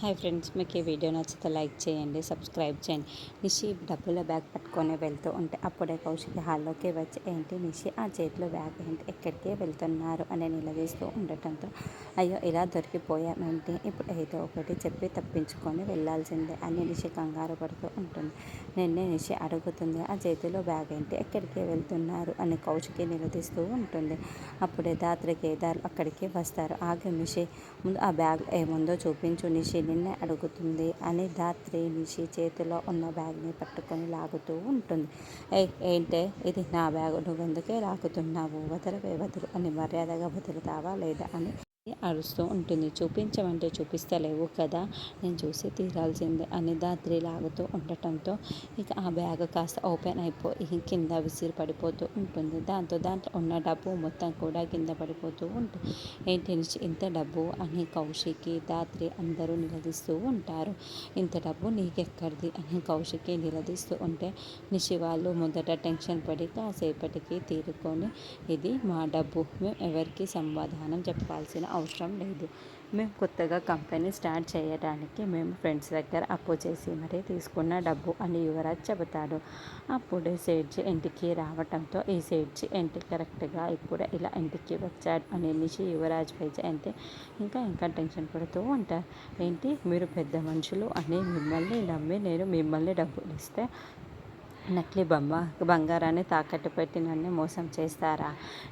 Hi friends, మీకు ఈ video నచ్చితే లైక్ చేయండి, సబ్స్క్రైబ్ చేయండి. నిషి డబ్బుల బ్యాగ్ పట్టుకొని వెళ్తూ ఉంటే అప్పుడే కౌశికి హాల్లోకి వచ్చి, ఏంటి నిషి ఆ చేతిలో బ్యాగ్ ఏంటి, ఎక్కడికే వెళ్తున్నారు అని నిలదీస్తూ ఉండటంతో, అయ్యో ఇలా దొరికిపోయామేంటి, ఇప్పుడు ఏదో ఒకటి చెప్పి తప్పించుకొని వెళ్ళాల్సిందే అని నిషి కంగారు పడుతూ ఉంటుంది. నిన్నే నిషి అడుగుతుంది, ఆ చేతిలో బ్యాగ్ ఏంటి, ఎక్కడికే వెళ్తున్నారు అని కౌశికి నిలదీస్తూ ఉంటుంది. అప్పుడే దాత్రి కేదార్ అక్కడికి వస్తారు. ఆగి నిషి, ముందు ఆ బ్యాగ్ ఏముందో చూపించు నిషి, నిన్నే అడుగుతుంది అని ధాత్రి నిషి చేతిలో ఉన్న బ్యాగ్ని పట్టుకొని లాగుతూ ఉంటుంది. ఏంటే ఇది నా బ్యాగు, నువ్వెందుకే లాగుతున్నావు, వదలవే వదులు అని మర్యాదగా వదులుతావా లేదా అని అరుస్తూ ఉంటుంది. చూపించమంటే చూపిస్తలేవు కదా, నేను చూసి తీరాల్సిందే అని ధాత్రి లాగుతూ ఉండటంతో ఇక ఆ బ్యాగ్ కాస్త ఓపెన్ అయిపోయి కింద విసిరి పడిపోతూ ఉంటుంది. దాంట్లో ఉన్న డబ్బు మొత్తం కూడా కింద పడిపోతూ ఉంటుంది. ఏంటి నుంచి ఇంత డబ్బు అని కౌశికి ధాత్రి అందరూ నిలదీస్తూ ఉంటారు. ఇంత డబ్బు నీకెక్కడిది అని కౌశికి నిలదీస్తూ ఉంటే నిషి వాళ్ళు మొదట టెన్షన్ పడి కాసేపటికి తీరుకొని, ఇది మా డబ్బు, మేము ఎవరికి సమాధానం చెప్పాల్సిన అవసరం లేదు, మేము కొత్తగా కంపెనీ స్టార్ట్ చేయడానికి మేము ఫ్రెండ్స్ దగ్గర అప్పు చేసి మరీ తీసుకున్న డబ్బు అని యువరాజ్ చెబుతాడు. అప్పుడే సేట్జీ ఇంటికి రావటంతో, ఈ సేట్జీ ఇంటి కరెక్ట్గా ఇప్పుడే ఇలా ఇంటికి వచ్చాడు అని నిషి యువరాజ్ పైజ అంటే ఇంకా టెన్షన్ పడుతూ ఉంటారు. ఏంటి మీరు పెద్ద మనుషులు అని మిమ్మల్ని నమ్మి నేను మిమ్మల్ని డబ్బులు ఇస్తే నకిలీ బంగారాన్ని తాకట్టు పెట్టి నన్ను మోసం చేస్తారా?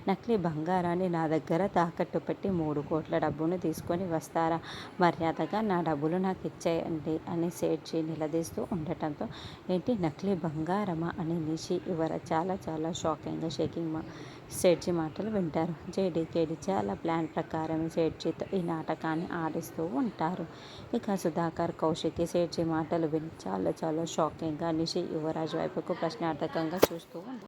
నకిలీ బంగారాన్ని నా దగ్గర తాకట్టు పెట్టి 3 కోట్ల డబ్బును తీసుకొని వస్తారా? మర్యాదగా నా డబ్బులు నాకు ఇచ్చేయండి అని సేట్జీ నిలదీస్తూ ఉండటంతో, ఏంటి నకిలీ బంగారమా అని నిషి యువరాజ్ చాలా షాకింగ్గా సేట్జీ మాటలు వింటారు. జేడీకేడి చాలా ప్లాన్ ప్రకారం సేట్జీతో ఈ నాటకాన్ని ఆడిస్తూ ఉంటారు. ఇక సుధాకర్ కౌశికి సేట్జీ మాటలు విని చాలా షాకింగ్గా నిషి యువరాజ్ వైపుకు ప్రశ్నార్థకంగా చూస్తూ ఉంటారు.